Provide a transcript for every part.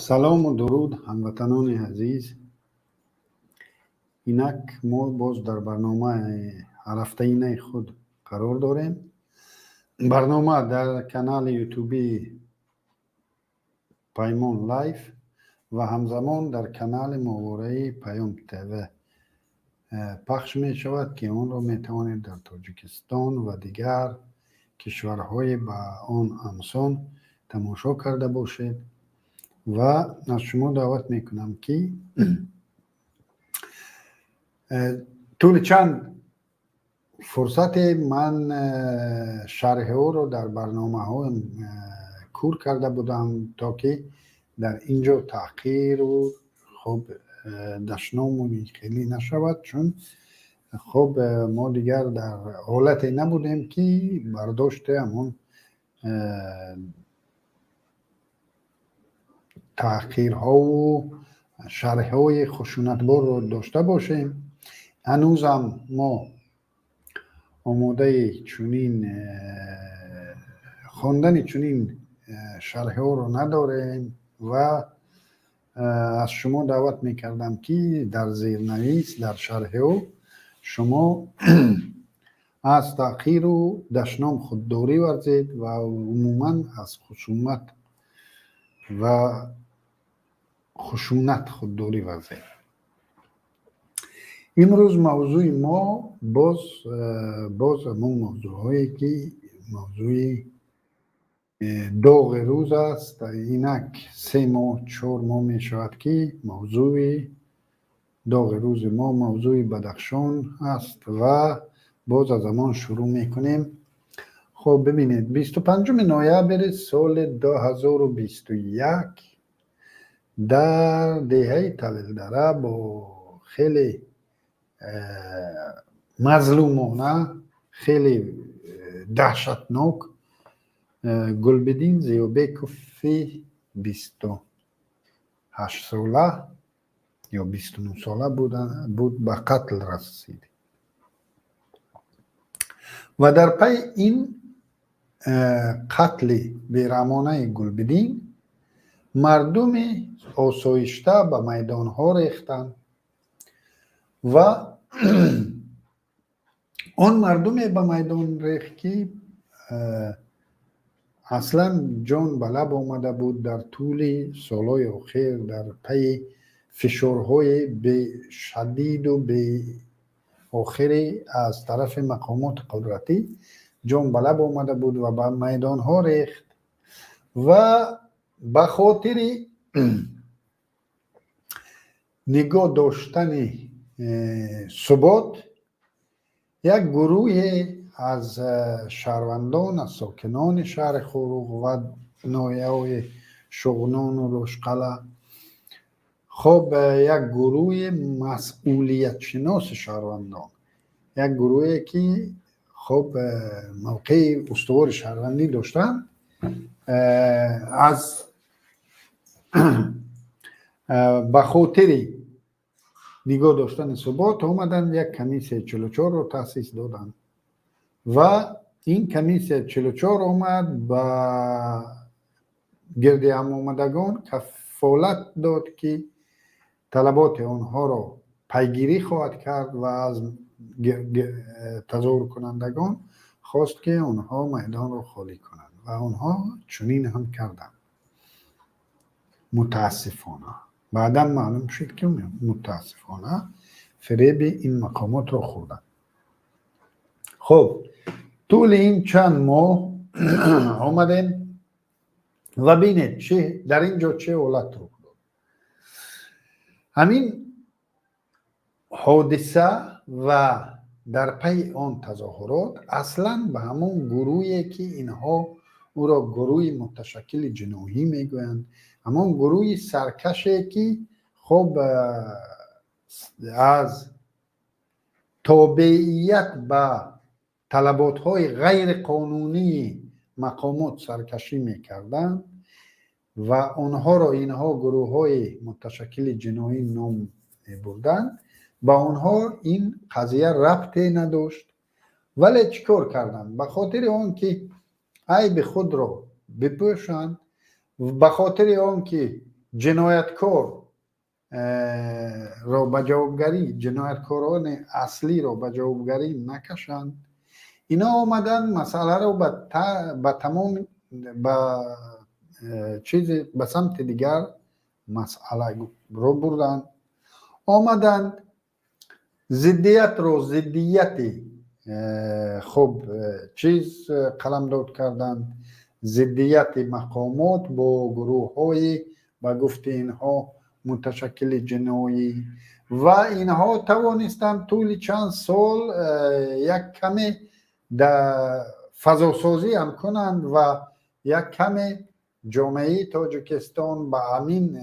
سلام و درود هموطنان عزیز. اینک ما باز در برنامه هفته‌ای خود قرار داریم. برنامه در کانال یوتیوبی پیمان لایف و همزمان در کانال ماهواره‌ای پیام تیوی پخش می شود که آن را می توانید در تاجیکستان و دیگر کشورهای با آن همسان تماشا کرده باشید و از شما دعوت می کنم که طول چند فرصت من شرح او رو در برنامه ها کور کرده بودم تا که در اینجا تحقیر و خب دشنامونی خیلی نشود، چون خب ما دیگر در حالت نبودیم که برداشت همون تحقیرها و شرح های خشونتبار رو داشته باشیم. هنوز هم ما آماده چنین خواندن چنین شرح ها رو نداریم و از شما دعوت میکردم که در زیرنویس در شرح ها شما از تحقیر و دشنام خودداری ورزید و عموما از خصومت و خشونت خودداری ورزید. امروز موضوع ما باز همون موضوع هایی که موضوع داغ روز است. اینک 3 ماه 4 ماه می شود که موضوع داغ روز ما موضوع بدخشان است و باز از زمان شروع می کنیم. خب ببینید 25 نوامبر سال 2021 در دهه طویل‌دره با خیلی مظلومانه خیلی دهشتناک گلبدین زیوبکوف 28 ساله یا 29 ساله بود به قتل رسید و در پی این قتل بیرحمانه گلبدین مردم آسایشته به میدان ها ریختند و آن مردم به میدان ریخت که اصلا جان به لب آمده بود در طول سالهای اخیر در پی فشارهای شدید و آخری از طرف مقامات قدرتی جان به لب آمده بود و به میدان ها ریخت و به خاطر نگاه داشتن ثبات یک گروه از شهروندان از ساکنان شهر خوروغ و ناحیه‌های شغنان و روشقله خب یک گروه مسئولیت شناس شهروندان، یک گروهی که خب موقع استوار شهروندی داشتن از به خاطر نگاه داشتن ثبات اومدن یک کمیسیون 44 رو تأسیس دادن و این کمیسیون 44 اومد با گرد هم آمدگان کفالت داد که طلبات آنها رو پیگیری خواهد کرد و از تظاهر کنندگان خواست که آنها میدان رو خالی کنند و آنها چنین هم کردند. متاسفانه بعدا معلوم شد که متاسفانه فریب این مقامات رو خوردن. خب طول این چند ماه آمدیم و بینید چه در اینجا چه حالت رو داد. همین حادثه و در پی آن تظاهرات اصلا به همون گروهی که اینها او را گروه متشکل جناحی میگویند، همون گروه سرکشی که خب از تابعیت به طلبات‌های غیر قانونی مقامات سرکشی میکردند و آنها را اینها گروه‌های متشکل جناحی نام میبردند. با آنها این قضیه ربطی نداشت، ولی چیکار کردند؟ به خاطر آن که عیب خود را بپوشند، به خاطر آن که جنایتکار را به جوابگری، جنایتکاران اصلی را به جوابگری نکشند، اینا آمدن مسئله رو به تمام به سمت دیگر مسئله رو بردن. آمدن ضدیت رو خب قلمداد کردن، ضدیت مقامات با گروه های به گفت اینها متشکل جنایی و اینها توانستند طول چند سال یک کمی در فضاسازی هم کنند و یک کمی جامعه تاجیکستان به همین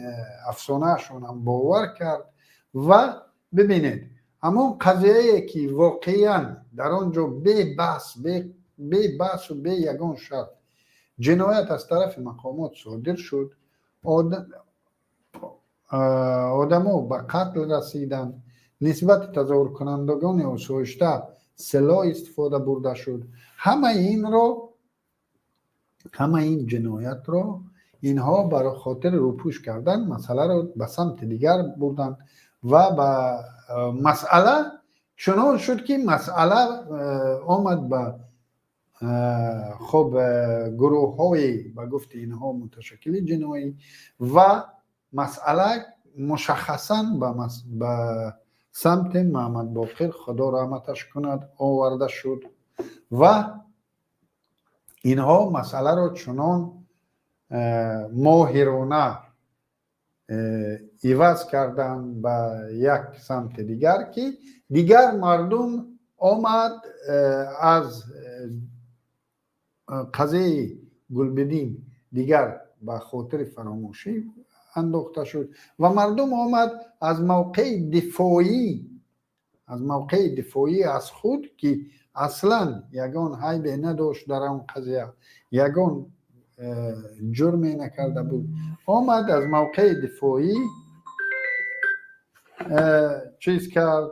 افسانهشون هم باور کرد. و ببینید اما قضیه که واقعا در آنجا به بحث و به یگان شرط جنایت از طرف مقامات صادر شد، آدم‌ها به قتل رسیدن، نسبت تظاهر کنندگان آسایشته سلاح استفاده برده شد. همه این جنایت را اینها برای خاطر روپوش کردن مسئله را به سمت دیگر بردن و به مسئله چنان شد که مسئله آمد به خب گروه های به گفت اینها متشکل جنایی و مسئله مشخصا به سمت محمد باقر خدا رحمتش کند آورده شد و اینها مسئله را چنان ماهرانه عوض کردن به یک سمت دیگر که دیگر مردم آمد از قضیه گلبدین دیگر به خاطر فراموشی انداخته شد و مردم آمد از موقع دفاعی از خود که اصلا یگان عیب نداشت در آن قضیه، یگان جرمی نکرده بود، آمد از موقع دفاعی چیز کرد،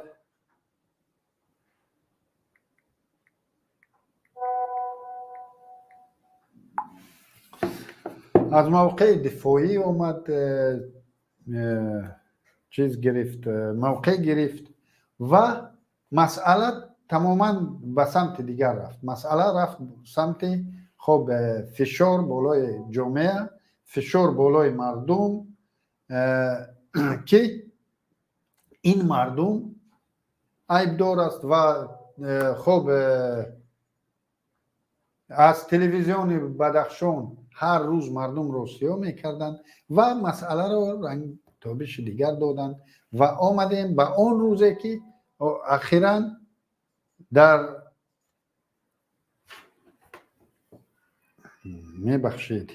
از موقع دفاعی آمد موقع گرفت و مسئله تماما به سمت دیگر رفت. مسئله رفت سمت خب فشار بالای جامعه، فشار بالای مردم که این مردم عیبدار است و خب از تلویزیون بدخشان هر روز مردم رو سیاه میکردن و مسئله رو رنگ تابش دیگر دادن و آمدیم به اون روزه که اخیراً در میبخشید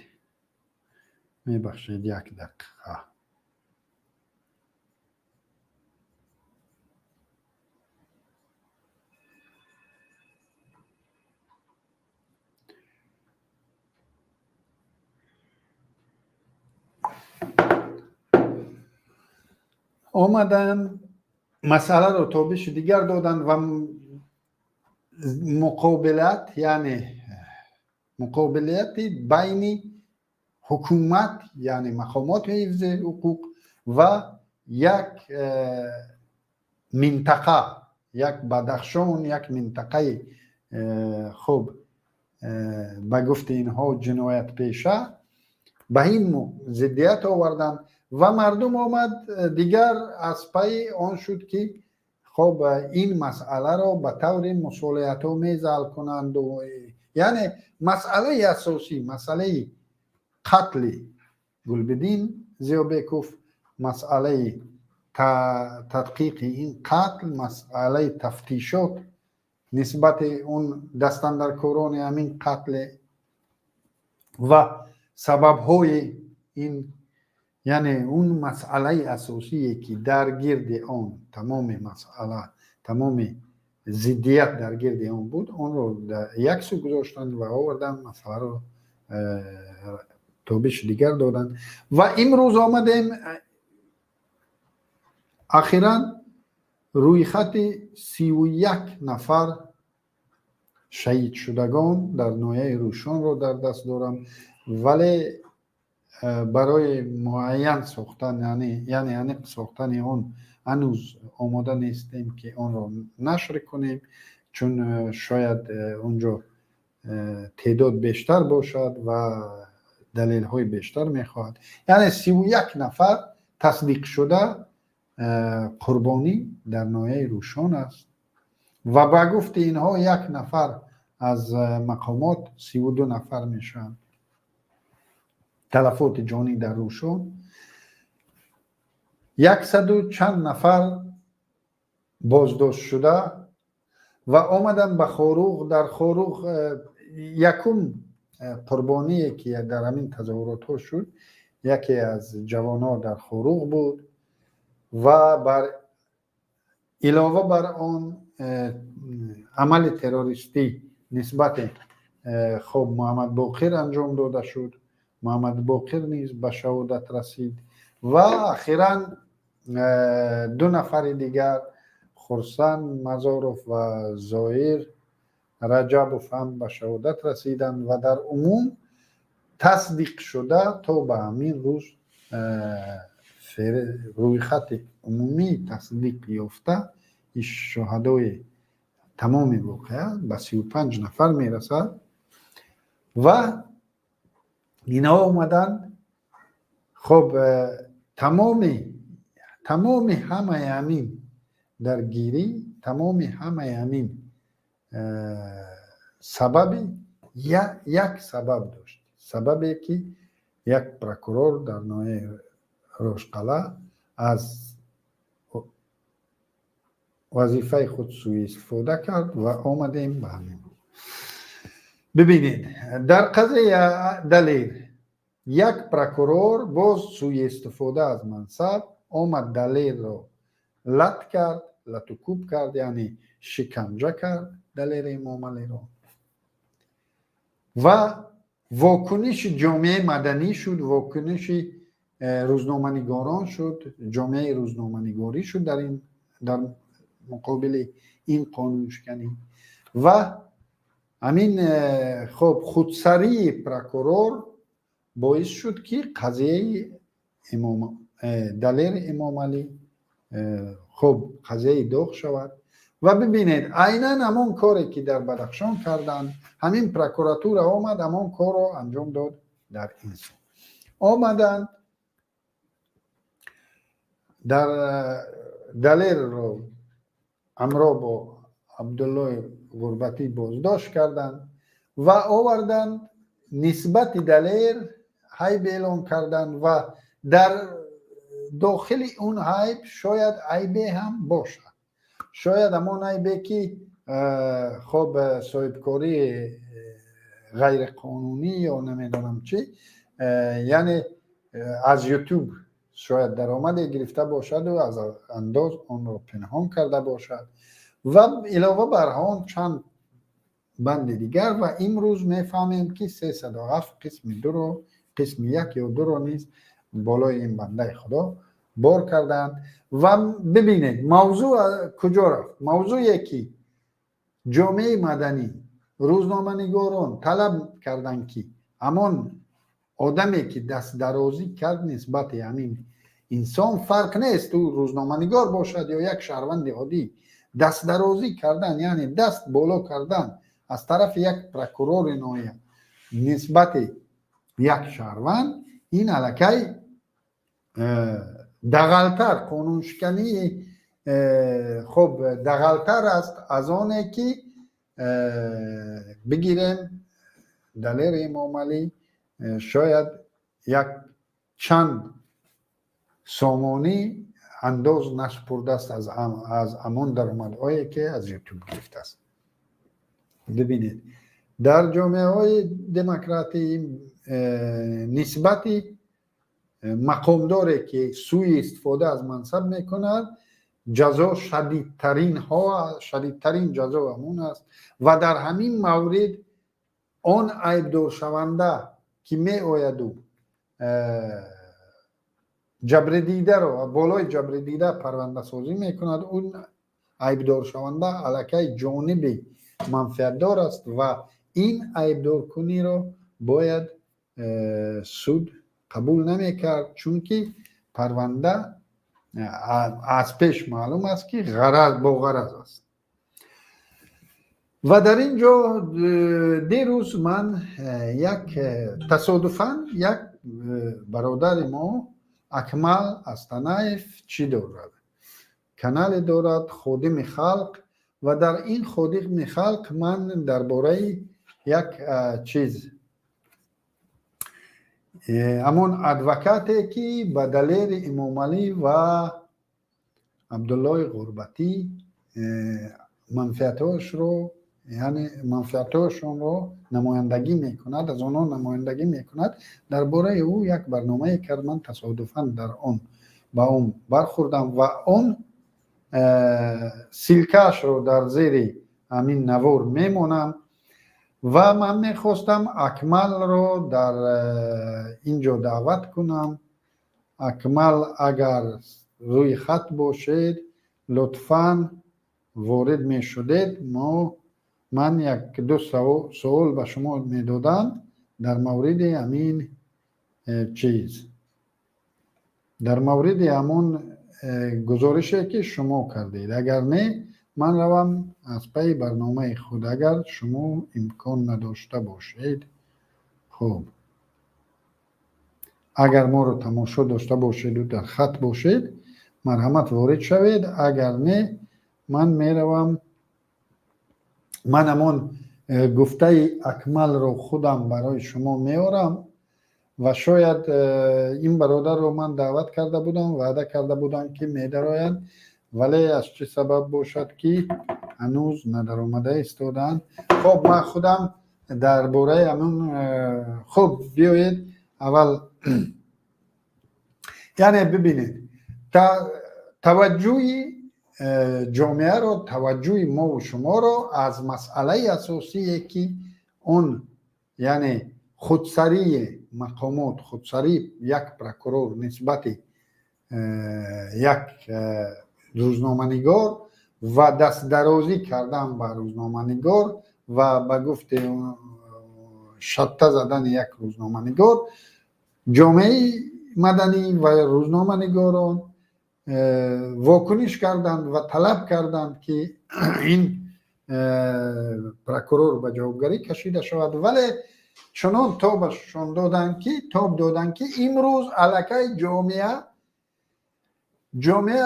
یک دقیقه آمدن مسئله رو تابش دیگر دادن و مقابلت، یعنی مقابلت بین حکومت یعنی مقامات حفظ حقوق و یک منطقه، یک بدخشان، یک منطقه خب به گفت اینها جنایت پیشه، به این ضدیت آوردن و مردم آمد دیگر از پی آن شد که خب این مسئله را به طور مصالحت آمیز حل کنند و یعنی مسئله اساسی، مسئله قتل گلبدین ضیابکوف، مسئله تدقیق این قتل، مسئله تفتیشات نسبت اون دستاندرکاران همین قتل و سبب های این، یعنی اون مسئله اساسی که در گرد آن تمام مسئله، تمام ضدیت در گرد آن بود، اون رو در یک سو گذاشتن و آوردن مسئله رو تابش دیگر دادن و امروز آمدیم اخیراً روی خط 31 نفر شهید شدگان در ناحیه روشان رو در دست دارم، ولی برای معین ساختن یعنی انیق ساختن اون هنوز آماده نیستیم که اون رو نشر کنیم، چون شاید اونجا تعداد بیشتر باشد و دلیل های بیشتر میخواهد. یعنی 31 نفر تصدیق شده قربانی در ناحیه روشان است و با گفت اینها 1 نفر از مقامات 32 نفر میشن تلفات جانی در روشان. 100 و چند نفر بازداشت شده و آمدن به خاروق. در خاروق یکم قربانی که در همین تظاهرات ها شد یکی از جوانان در خاروق بود و بر علاوه بر آن عمل تروریستی نسبت خب محمد باقر انجام داده شد. محمد باقر نیز به شهادت رسید و اخیراً 2 نفر دیگر خرسند مزاروف و زایر رجبوف هم به شهادت رسیدند و در عموم تصدیق شده تا به همین روز روی خط عمومی تصدیق یافته شهدای تمام واقعه به 35 نفر میرسد و اینا اومدن خب تمام همه همین درگیری، تمام همه همین سببی یک سبب داشت. سببی که یک پروکورور در ناحیه روشقلعه از وظیفه خود سوء استفاده کرد و آمدیم به همین. ببینید در قضیه دلیر یک پروکورور باز سوء استفاده از منصب آمد دلیر رو لط کرد، لط و کوب کرد، یعنی شکنجه کرد دلیر امام علی رو و واکنش جامعه مدنی شد، واکنش روزنامه‌نگاران شد، جامعه روزنامه‌نگاری شد در مقابل این قانونشکنی و همین خب خودسری پروکورور باعث شد که قضیه دلیر امام علی خب قضیه داغ شود و ببینید عیناً همون کاری که در بدخشان کردن همین پروکوراتور آمد همون کار رو انجام داد در این سو. آمدن در دلیر رو همراه با عبدالله غربتی بازداشت کردن و آوردن نسبت دلیر حیب اعلام کردن و در داخل اون حیب شاید عیبه هم باشد، شاید همون عیبه که خب صاحبکاری غیر قانونی یا نمیدونم چی، یعنی از یوتیوب شاید درآمد گرفته باشد و از انداز اون رو پنهان کرده باشد و علاوه بر آن چند بند دیگر و امروز میفهمیم که 307 قسم 2 رو قسم 1 یا 2 رو نیز بالای این بنده خدا بار کردند و ببینید موضوع کجا رفت. موضوع یکی جامعه مدنی روزنامه‌نگاران طلب کردند که همان آدمی که دست درازی کرد نسبت همین انسان فرق نیست تو روزنامه‌نگار باشد یا یک شهروند عادی، دست درازی کردن یعنی دست بالا کردن از طرف یک پروکورور ناحیه نسبت یک شهروند این الکی دغل‌تر قانونشکنی خب دغل‌تر است از آنه که بگیریم دلیر امام علی شاید یک چند سامانی انداز نسپرده است از امان درآمدهایی که از یوتیوب گرفته است. ببینید در جامعه های دموکراتی نسبتی مقامداری که سوء استفاده از منصب میکند جزا شدیدترین جزا همون است و در همین مورد آن عیبدار شونده که می آید و جبر دیده رو بالای جبر دیده پرونده سازی میکند اون عیبدار شونده علاقه جانب منفعت دار است و این عیبدار کنی رو باید سود قبول نمیکرد، چون که پرونده از پیش معلوم است که غرض با غرض است. و در اینجا دیروز من یک تصادفاً یک برادر ما اکمل از تنایف چی دارد، کانال دارد خادم خلق، و در این خادم خلق من درباره یک چیز همون ادوکاتی که به دلیل امام علی و عبدالله غربتی منفعتش رو، یعنی منفعتشون رو نمایندگی میکند، از آنها نمایندگی میکند، درباره او یک برنامه کرد. من تصادفاً در اون با اون برخوردم و اون سیلکش رو در زیر همین نوار میمونم و من میخواستم اکمل رو در اینجا دعوت کنم. اکمل اگر روی خط باشید لطفاً وارد می شدید. من یک دو سوال به شما می دادم در مورد همین چیز، در مورد همون گزارشی که شما کردید. اگر نه من روم از پی برنامه خود. اگر شما امکان نداشته باشید، خب اگر ما رو تماشا داشته باشید و در خط باشید مرحمت وارد شوید. اگر نه من میروم، من همون گفته اکمل رو خودم برای شما میارم و شاید این برادر رو من دعوت کرده بودم، وعده کرده بودم که میدرآیند، ولی از چه سبب باشد که هنوز ندر آمده ایستادن. خب من خودم درباره همون خب بیایید اول یعنی ببینید توجه جامعه رو، توجه ما و شما رو از مسئله اساسی که اون یعنی خودسری مقامات، خودسری یک پروکورور نسبت یک روزنامه‌نگار و دست درازی کردن به روزنامه‌نگار و به گفت شته زدن یک روزنامه‌نگار، جامعه مدنی و روزنامه‌نگاران واکنش کردند و طلب کردند که این پروکورور به جوابگری کشیده شود. ولی چنان تابشون دادند که امروز الکی جامعه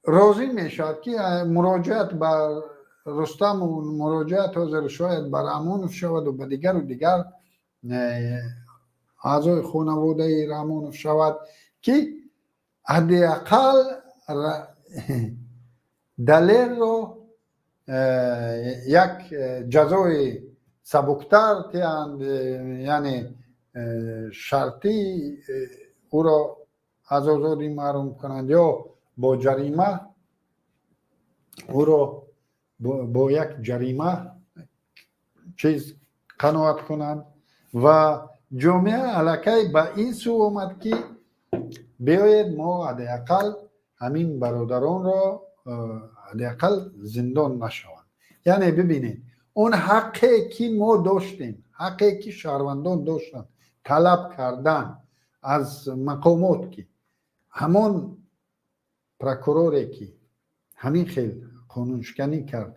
راضی میشد که مراجعت بر رستم و مراجعت حاضر شاید بر رحمانوف شود و به دیگر و دیگر اعضای خانواده رحمانوف شود که حداقل دلیل رو یک جزای سبکتر تیند، یعنی شرطی او را از آزادی محروم کنند یا با جریمه او را با یک جریمه چیز قناعت کنند. و جامعه الکی به این سو آمد که بیاید ما حداقل همین برادران را حداقل زندان نشوند. یعنی ببینید اون حقی که ما داشتیم، حقی که شهروندان داشتن طلب کردن از مقامات که همون پروکوروری که همین خیلی قانونشکنی کرد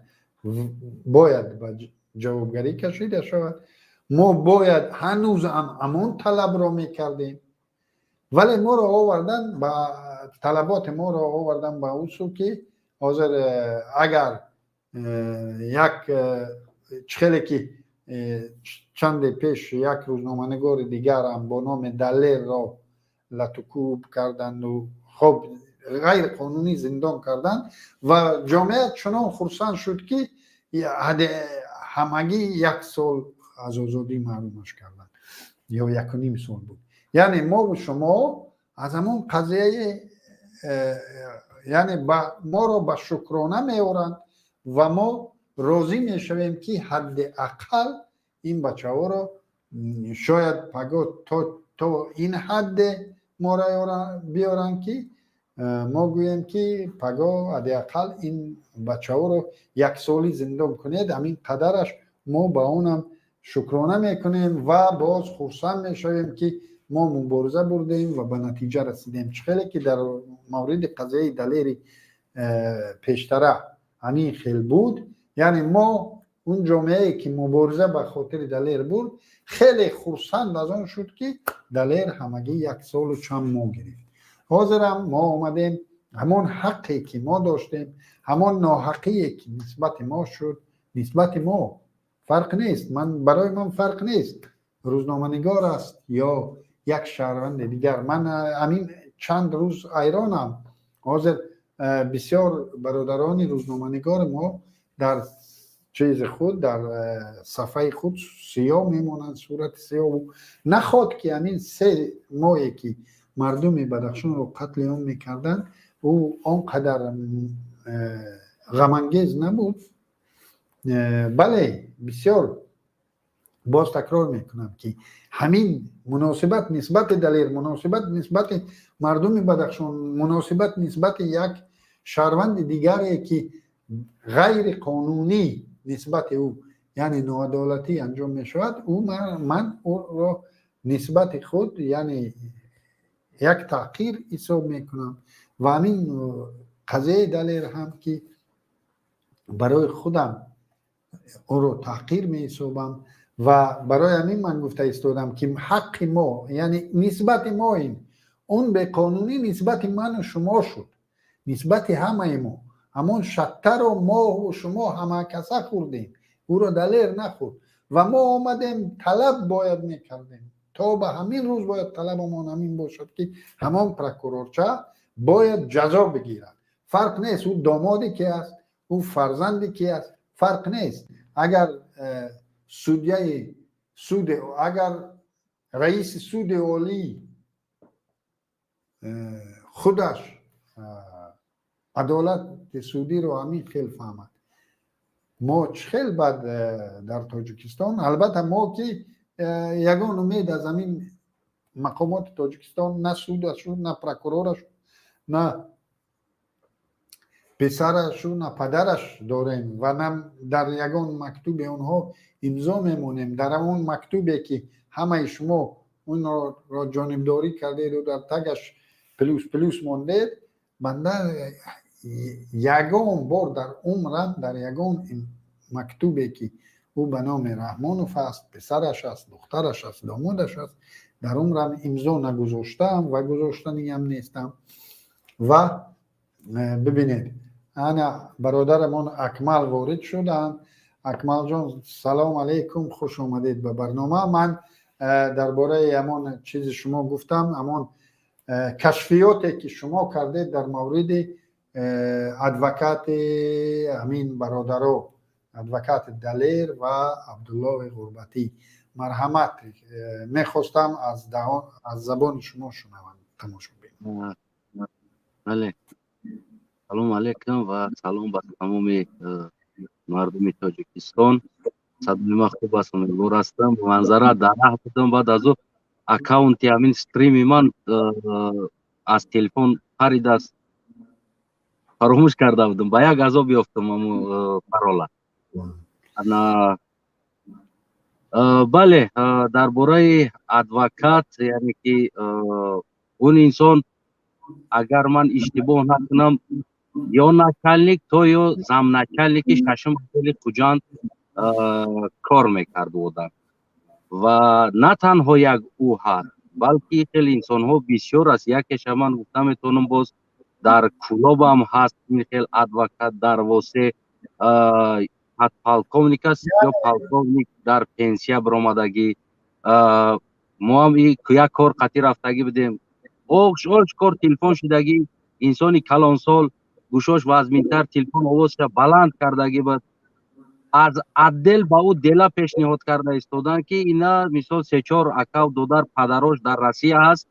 باید به جوابگری کشیده شود، ما باید هنوز هم همون طلب را میکردیم، ولی ما را آوردن با طلبات ما را آوردن با اصول که حاضر اگر یک خیلی که چند پیش یک روزنامه‌نگار دیگر هم با نام دلیر را لطوکوب کردند و خب غیر قانونی زندان کردند و جامعه چنان خرسند شد که همگی یک سال از آزادی محرومش کردند یا 1.5 سال بود. یعنی ما و شما از همون قضیه یعنی ما را به شکرانه میارند و ما راضی میشویم که حداقل این بچه ها را شاید پگاه تا این حد ما را بیارن که ما گوییم که پگاه حداقل این بچه ها را 1 سالی زندان کنید. همین قدرش ما با اونم شکرانه میکنیم و باز خرسند میشویم که ما مبارزه بردیم و به نتیجه رسیدیم. چخیلی که در مورد قضیه دلیر پیشتره همین خیل بود، یعنی ما اون جامعه که مبارزه به خاطر دلیر بود خیلی خرسند از اون شد که دلیر همگی 1 سال و چند ماه گرفت. حاضر هم ما آمدیم همون حقی که ما داشتیم، همون ناحقی که نسبت ما شد، نسبت ما فرق نیست، برای من فرق نیست روزنامه‌نگار است یا یک شهروند دیگر. من همین چند روز ایرانم، حاضر بسیار برادران روزنامه‌نگار ما در چیز خود، در صفحه خود سیاه میمونند، صورت سیاه، نخواد که همین 3 ماهی که مردم بدخشان رو قتل عام میکردن او آنقدر غم‌انگیز نبود. بله بسیار باز تکرار میکنم که همین مناسبت نسبت دلیر، مناسبت نسبت مردم بدخشان، مناسبت نسبت یک شهروند دیگری که غیر قانونی نسبت او یعنی ناعدالتی انجام می شود، او من او را نسبت خود یعنی یک تحقیر حساب میکنم و همین قضیه دلیر هم که برای خودم او رو تحقیر می حسابم و برای همین من گفته ایستادم که حق ما یعنی نسبت ما این اون به قانونی نسبت من و شما شد، نسبت همه ما، همون شطر و ما و شما همه کسا خوردیم، او رو دلیر نخورد و ما آمدیم طلب باید میکردیم تا به همین روز باید طلبمان همین باشد که همون پروکورورچه باید جزا بگیرد. فرق نیست او دامادی که است، او فرزندی که است، فرق نیست. اگر سودیه سود، اگر رئیس سود اولی خودش عدالت سودی رو همین خیل فهمد، ما خیل بد در تاجیکستان. البته ما که یگان امید از همین مقامات تاجیکستان نه سودش نه پروکورورش نه پسرش نه پدرش داریم و نه در یگان مکتوب اونها امضا میمونیم. در اون مکتوبی که همه شما اون را جانبداری کردید و در تگش پلوس موندید، بنده یگان بار در عمرم در یگان مکتوبی که او به نام رحمانوف است، پسرش است، دخترش است، دامادش است، در عمرم امضا نگذاشتم و گذاشتنی هم نیستم. و ببینید انا برادرمون اکمل وارد شدن. اکمل جان سلام علیکم، خوش آمدید به برنامه. من درباره همون چیز شما گفتم، همون کشفیاتی که شما کردید در مورد ادوکات همین برادرو، ادوکات دلیر و عبدالله غربتی، مرحمت میخواستم از زبان شما شنوم تماشا بینم. بله، سلام علیکم و سلام به تمام مردم تاجیکستان. صدای ما خوب است، امیدوار هستم. منظره در راه بودم، بعد از او اکاونتی همین استریم من از تلفن پرید است، فراموش کرده بودم، با یک عذاب بیافتم پرولا. بله، درباره ادوکات یعنی که اون انسان اگر من اشتباه نکنم یا نچلنیک تو یا زم نچلنیکی ششم خیلی خوجاند کار میکرد بودن و نه تنها یک او هست بلکه خیلی انسان ها بسیار است. یکیش من گفتم میتونم باز در کلاب هم هست این خیلی ادوکات در واسه پالکونیک است یا پالکونیک در پنسیه برآمدگی. ما هم یک کار قطعی رفتگی بدیم اوش کار تلفن شدگی انسانی کلان سال گوشاش وزمینتر تلفن آواز بلند کردگی بود از عدل با او دلا پیشنهاد کرده استودن که اینا مثال 3-4 اکاو دودر پدراش در روسیه هست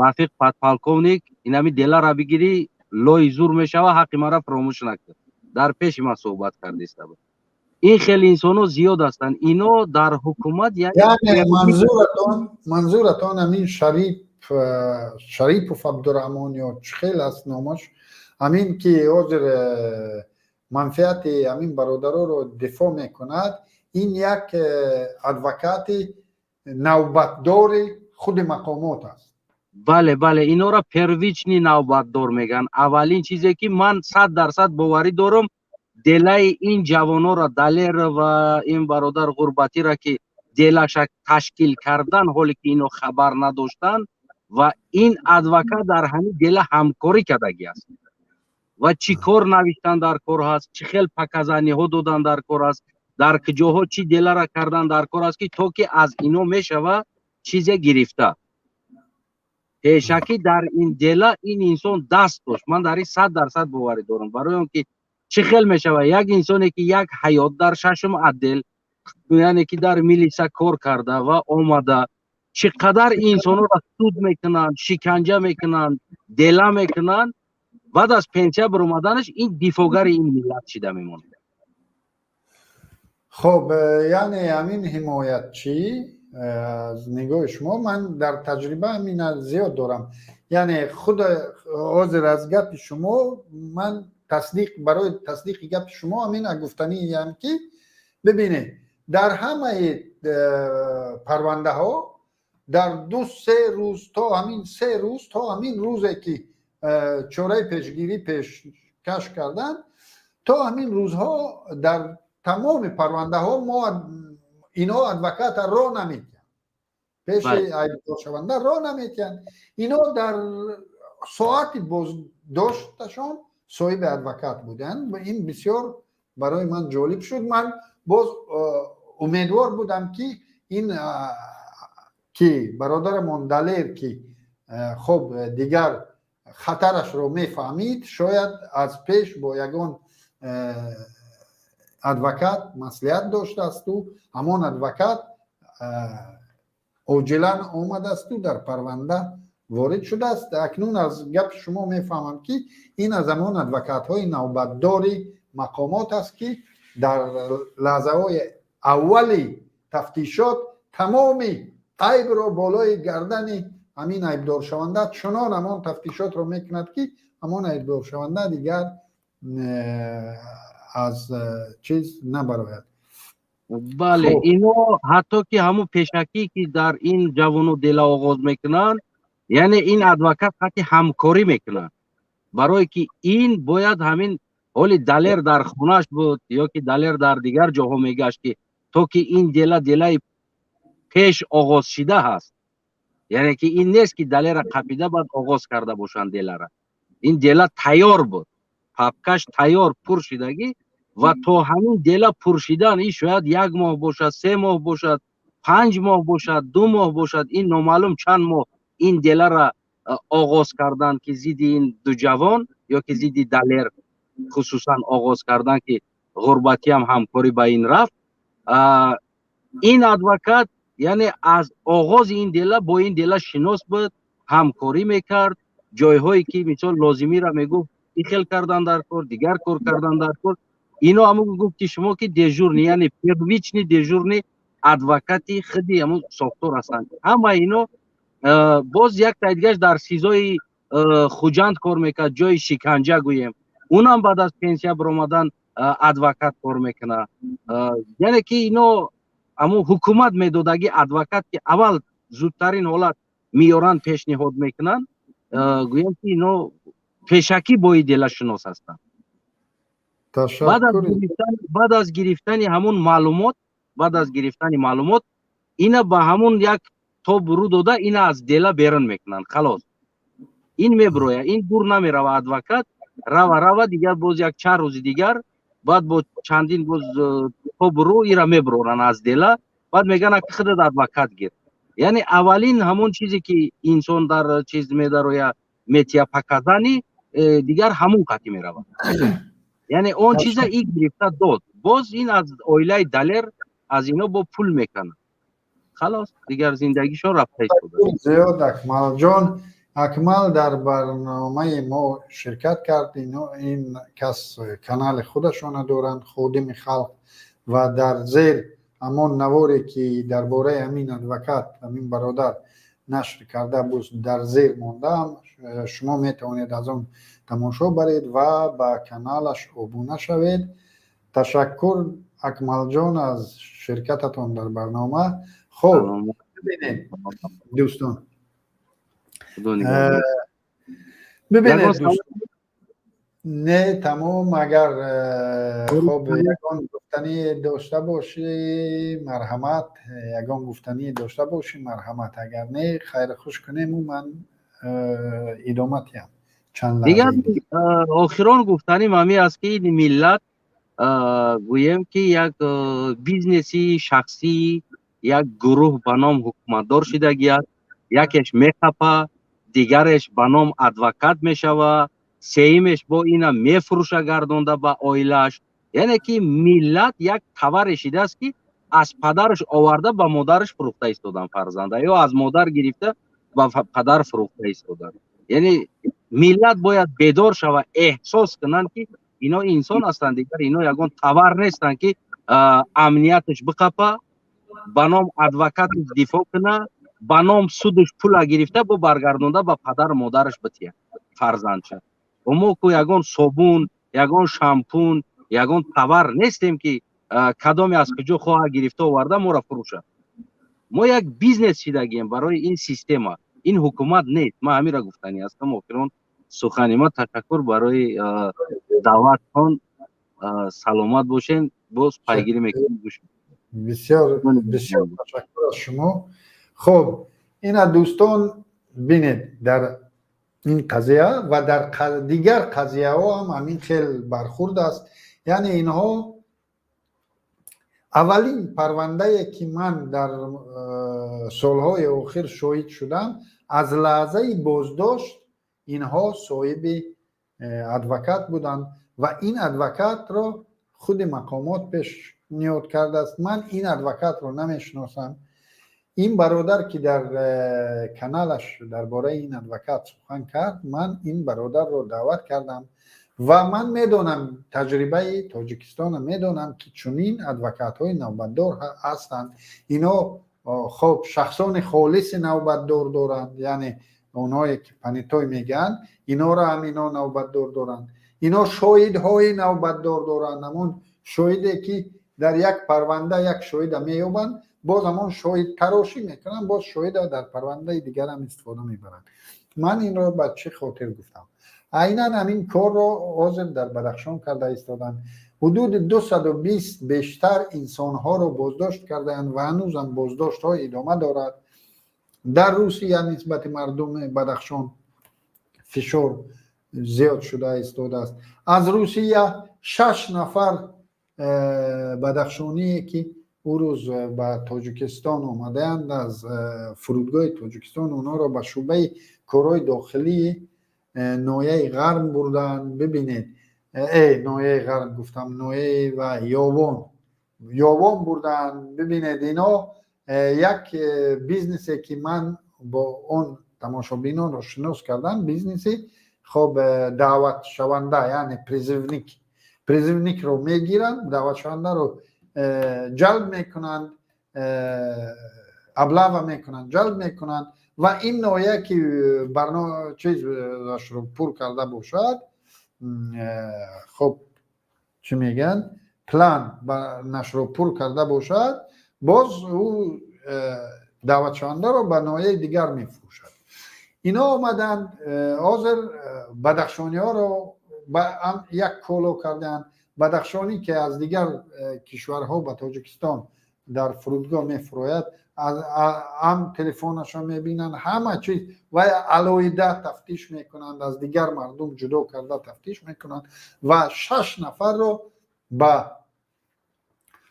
رفیق پالکونیک اینا می دلا را بگیری لای زور میشوه حق ما را فراموش نکرد. در پیش ما صحبت کرده است. این خیلی انسانو زیاد هستند. اینو در حکومت یعنی منظورتان همین شریف عبدالرحمن یا چخیل است نامش، همین که حاضر منفعت همین برادرها رو دفاع میکند، این یک ادوکات نوبتدار خود مقامات است. بله بله اینا را پرویچنی نوبتدار میگن. اولین چیزی که من 100% باوری دارم دلای این جوانو را دلیر و این برادر غربتی را که دلش تشکیل کردن حالی که اینو خبر نداشتن و این ادوکات در همین دل همکاری کردگی است و چی کار نوشتن در کار هست، چی خیل پکزنی ها دادن در کار است، در کجاها چی دل را کردن در کار است که تو که از اینو میشوه چیزی گرفته پیشکی در این دل این انسان دست داشت. من در این 100% باوری دارم برای اون که چه خیل میشوه یک انسانی که یک حیات در ششم عدل یعنی که در میلیسا کار کرده و آمده چقدر انسان را سود میکنن، شکنجه میکنن، دلا میکنن، بعد از پنسیا برآمدنش این دفاعگر این ملت شده میمونه. خب یعنی همین حمایت چی از نگاه شما من در تجربه همین زیاد دارم. یعنی خود حاضر از گپ شما من برای تصدیق گپ شما همین گفتنی هم که ببینید در همه پرونده ها در 2-3 روز تا همین 3 روز تا همین روزی که چاره پیشگیری پیشکش کردن تا همین روزها در تمام پرونده ها ما اینا ادوکات را نمیتن پیش ایبدار شونده را نمیتن. اینا در ساعتی باز داشتشان صاحب ادوکات بودن و این بسیار برای من جالب شد. من باز امیدوار بودم که این که برادرمون دلیر که خب دیگر خطرش رو میفهمید شاید از پیش با یگان ادوکات مصلحت داشته است و همان ادوکات عاجلا آمده است و در پرونده وارد شده است. اکنون از گپ شما میفهمم که این از همان ادوکات های نوبتداری مقامات است که در لحظه های اولی تفتیشات تمامی عیب را بالای گردن همین عیبدار شونده چنان همان تفتیشات را میکند که همان عیبدار شونده دیگر از چیز نبراید. بله خب. اینو حتی که همون پیشکی که در این جوانو دل آغاز میکنن یعنی این ادوکات حتی همکاری میکنن برای که این باید همین حالی دلیر در خونش بود یا که دلیر در دیگر جاها میگشت که تو که این دلای پیش آغاز شده هست یعنی که این نیست که دلیر قپیده باید آغاز کرده باشن دلره این دل تیار بود پاپکش تیار پر شدگی و تو همین دل پر شدن این شاید 1 ماه باشد 3 ماه باشد 5 ماه باشد 2 ماه باشد این نامعلوم چند ماه این دل را آغاز کردن که زید این دو جوان یا که زید دلیر خصوصا آغاز کردن که غربتی هم همکاری با این رفت. این ادوکات یعنی از آغاز این دل با این دل شناس بود همکاری میکرد جایهایی که مثال لازمی را میگفت خیل کردن در کار دیگر کار کردن در کار اینو همون گفت که شما که دیجورنی یعنی پرویچنی دیجورنی ادوکاتی خودی همون ساختار هستند همه اینو باز یک تایدگش در سیزای خوجند کار میکرد جای شکنجه گوییم اونم بعد از پنسیا برآمدن ادوکات کار میکنه یعنی که اینو اما حکومت میدادگی ادوکات که اول زودترین حالت میارن پیشنهاد میکنن گویم که اینو پیشکی بای دل شناس هستن. بعد از گرفتن همون معلومات اینا با همون یک تا برو داده اینا از دل بیرون میکنن خلاص این میبروه این دور نمیره ادوکات روا دیگر باز یک 4 روز دیگر بعد با چندین باز تا برو ایرا میبرورن از دل بعد میگن که خودت ادوکات گیر یعنی اولین همون چیزی که انسان در چیز میداره یا میتیا پکازانی دیگر همون قطعی میروه یعنی اون چیز این گرفته داد باز این از اویلای دلیر از اینا با پول میکنه خلاص دیگر زندگیشون رفته شده. زیاد اکمل جان اکمل در برنامه ما شرکت کرد این کس کانال خودشون دارن خودم خلق و در زیر همون نواری که درباره همین ادوکات همین برادر نشر کرده بود در زیر مونده شما میتونید از اون تماشا برید و با کانالش ابونه شوید. تشکر اکمل جان از شرکتتون در برنامه. خب ببینید دوستان، خدا نگهدار. ببینید یگان دوستان، نه تمام. اگر خب یگان گفتنی داشته باشی مرحمت، یگان گفتنی داشته باشی مرحمت، اگر نه خیر خوش کنیم و من ادامه تیم چند دیگر لحظه دیگه. آخران گفتنی مامی است که این ملت گویم که یک بیزنسی شخصی یک گروه به نام حکومتدار شدگی است. یکیش میخپه، دیگرش به نام ادوکات میشوه، سیمش با اینا میفروشه گردونده به آیلش. یعنی که ملت یک تور شده است که از پدرش آورده به مادرش فروخته ایستادن فرزنده، یا از مادر گرفته به پدر فروخته ایستادن. یعنی ملت باید بیدار شوه، احساس کنند که اینا انسان هستند دیگر، اینا یگان تور نیستند که امنیتش بقپه، به نام ادوکاتش دفاع کنه، به نام سودش پول گرفته با برگردونده به پدر مادرش بتیه فرزندشه. ما که یگان صابون، یگان شامپون، یگان تور نیستیم که کدامی از کجا خواه گرفته آورده ما را فروشه. ما یک بیزنس شدگیم برای این سیستم، این حکومت نیست. ما همین را گفتنی هستم. آخرون سخنی ما تشکر برای دعوتتان. سلامت باشین. باز پیگیری میکنیم. بسیار بسیار تشکر از شما. خب این دوستان بینید در این قضیه و در دیگر قضیه ها هم همین خیلی برخورد است. یعنی اینها اولین پرونده که من در سالهای اخیر شاهد شدم، از لحظه بازداشت اینها صاحب ادوکات بودند و این ادوکات را خود مقامات پیشنهاد کرده است. من این ادوکات رو نمیشناسم. این برادر که در کانالش درباره این ادوکات سخن کرد، من این برادر رو دعوت کردم و من میدونم تجربه تاجیکستان، میدونم که چنین ادوکات های نوبتدار هستند. اینا خب شخصان خالص نوبتدار دارند، یعنی اونایی که پنیتوی میگن اینا را هم اینا نوبتدار دارند. اینا شاهد های نوبتدار دارند، همون شاهدی که در یک پرونده یک شاهد مییابند، باز همون شاهد تراشی میکنن، باز شاهد در پرونده دیگر هم استفاده میبرند. من این را به چه خاطر گفتم؟ عیناً همین کار را حاضر در بدخشان کرده ایستادن. حدود 220 بیشتر انسان ها را بازداشت کردند و هنوز هم بازداشت ها ادامه دارد. در روسیه نسبت مردم بدخشان فشار زیاد شده ایستاده است. از روسیه 6 نفر بدخشانی که او روز به تاجیکستان آمدند، از فرودگاه تاجیکستان اونا را به شعبه کارهای داخلی نایه غرب بردن. ببینید نایه غرب گفتم، نایه و یاوان بردن. ببینید اینا یک بیزنسی که من با اون تماشابینان رو شناس کردم، بیزنسی خب دعوت شونده، یعنی پریزونیک رو میگیرن، دعوت شونده رو جلب میکنن، ابلاغ میکنن، جلب میکنن و این نوعی که برنامه چیز رو پر کرده باشد، خب چی میگن، پلان نشر رو پر کرده باشد، باز او دعوت شونده رو به نوعی دیگر میفروشد. اینا آمدن حاضر بدخشانی ها رو یک کولو کردن. بدخشانی که از دیگر کشورها به تاجیکستان در فرودگاه میفروید، هم تلفنش رو میبینن، همه چیز و علاوه تفتیش میکنند، از دیگر مردم جدا کرده تفتیش میکنند و 6 نفر رو به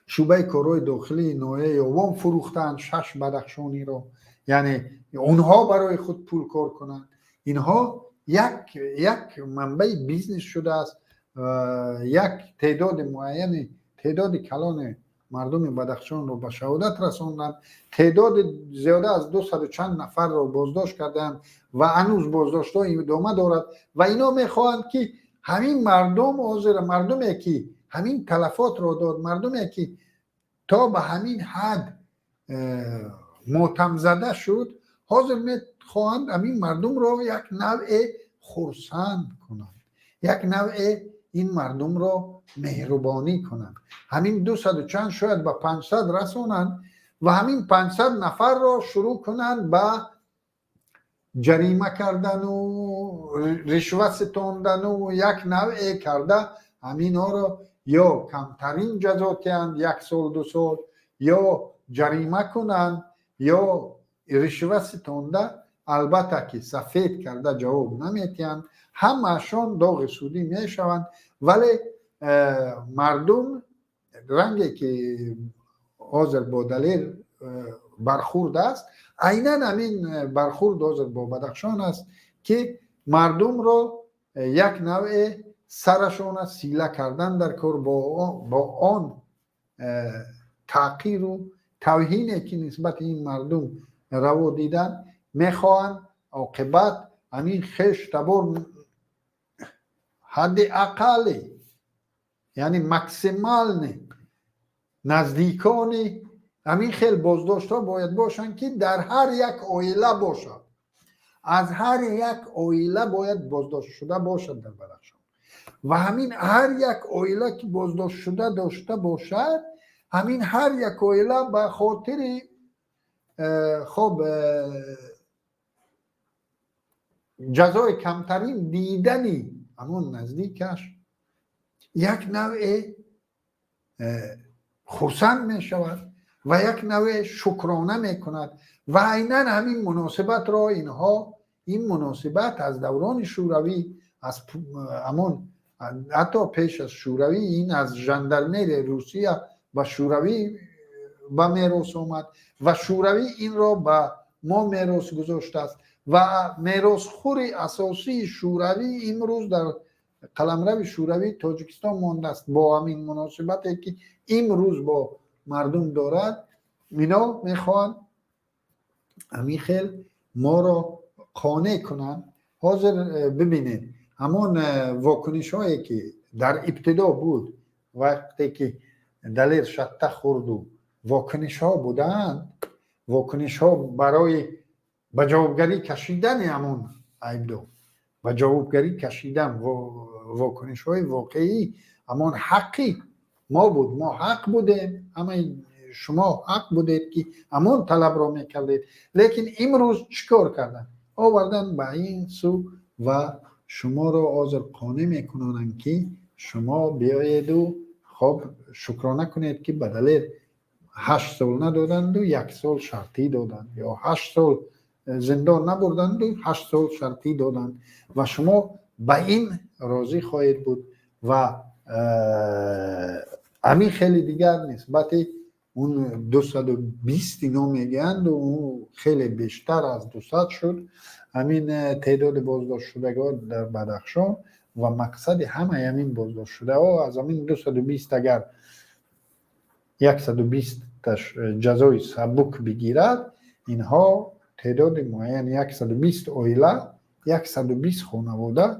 شعبه کارهای داخلی نوعه یاوان فروختند. 6 بدخشانی رو، یعنی اونها برای خود پول کار کنند. اینها یک منبع بیزنس شده است. یک تعداد معین، تعداد کلان مردم بدخشان رو به شهادت رساندند. تعداد زیاده از 200 چند نفر رو بازداشت کردند و هنوز بازداشت ها ادامه دارد و اینا میخواهند که همین مردم حاضر، مردمی که همین تلفات رو داد، مردمی که تا به همین حد ماتم زده شد، حاضر میخواهند همین مردم رو یک نوع خرسند کنند، یک نوع این مردم رو مهربانی کنند. همین 200 چند شاید به 500 رسانند و همین 500 نفر رو شروع کنند به جریمه کردن و رشوه ستاندن و یک نوع کرده همین ها رو یا کمترین جزا تیند 1 سال 2 سال یا جریمه کنند یا رشوه ستانده، البته که سفید کرده جواب نمیتیند، همهشان داغ سودی میشوند. ولی مردم رنگی که حاضر با دلیل برخورد است، عیناً همین برخورد حاضر با بدخشان است که مردم رو یک نوع سرشون سیله کردن در کار، با آن تحقیر و توهینی که نسبت این مردم روا دیدن میخواهند عاقبت همین خش تبار حد اقلی، یعنی مکسیمال نه، نزدیکان همین خیلی بازداشت ها باید باشن که در هر یک عائله باشد، از هر یک عائله باید بازداشت شده باشد در بدخشان و همین هر یک عائله که بازداشت شده داشته باشد، همین هر یک عائله به خاطر خب جزای کمترین دیدنی همون نزدیکش یک نوع خرسند می شود و یک نوع شکرانه می کند و عیناً همین مناسبت را اینها، این مناسبت از دوران شوروی، از همون حتی پیش از شوروی، این از ژاندارمری روسیه و شوروی به میراث آمد و شوروی این را به ما میراث گذاشته است و میراث خوری اساسی شوروی امروز در قلمرو شوروی تاجیکستان مانده است. با همین مناسبتی که امروز با مردم دارد، اینا میخوان همین خیل ما را قانع کنن. حاضر ببینید همون واکنش هایی که در ابتدا بود وقتی که دلیر شته خورد و واکنش ها بودند، واکنش ها برای به جوابگری کشیدن همون عیبدو و جوابگری کشیدن واکنش های واقعی همون حقی ما بود، ما حق بودیم، اما شما حق بودید که همون طلب را میکردید. لیکن امروز چیکار کردن؟ آوردن به این سو و شما را حاضر قانع میکنن که شما بیایید و خب شکرانه کنید که بدل 8 سال ندادند و 1 سال شرطی دادند، یا 8 سال زندان نبردند و 8 سال شرطی دادند و شما به این راضی خواهید بود. و همین خیلی دیگر نسبت اون 220 اینا میگند و اون خیلی بیشتر از 200 شد همین تعداد بازداشت شدگان در بدخشان و مقصد همه همین بازداشت شده ها از همین 220 اگر 120 جزای سبک بگیرد، اینها تعداد معین 120 عائله 120 خانواده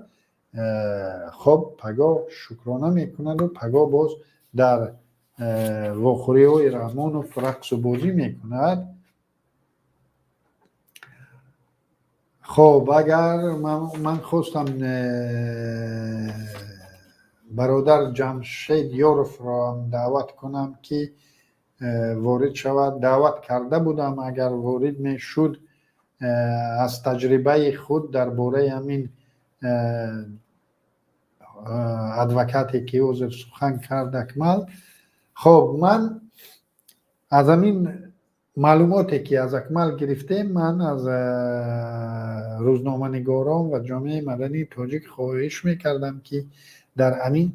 خب پگاه شکرانه میکنند و پگاه باز در واخوری های رحمان و رقص و بازی میکند. خب اگر من خواستم برادر جمشید یورف را دعوت کنم که وارد شود، دعوت کرده بودم، اگر وارد می شد از تجربه خود درباره همین ادوکاتی که حضور سخن کرد اکمل. خب من از همین معلوماتی که از اکمل گرفتیم، من از روزنامه نگاران و جامعه مدنی تاجیک خواهش میکردم که در همین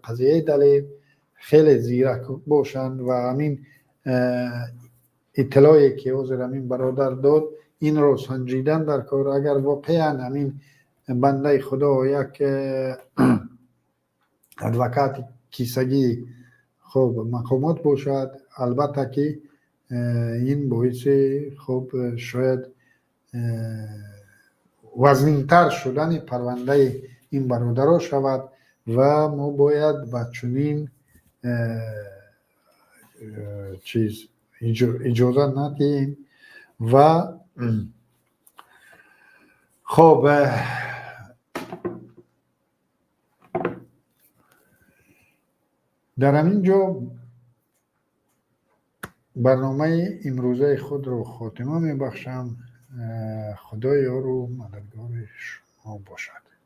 قضیه دلیل خیلی زیرک باشند و همین اطلاعی که حضور همین برادر داد این رو سنجیدن در کار. اگر واقعا همین بنده خدا یک ادوکات کیسگی خب مقامات باشد، البته که این باعث خب شاید وزنین‌تر شدن پرونده این برادرها شود و ما باید با چنین چیز اجازه ندهیم. و خب در همینجا برنامه امروزه خود رو خاتمه می بخشم. خدای او رو مددگار شما باشد.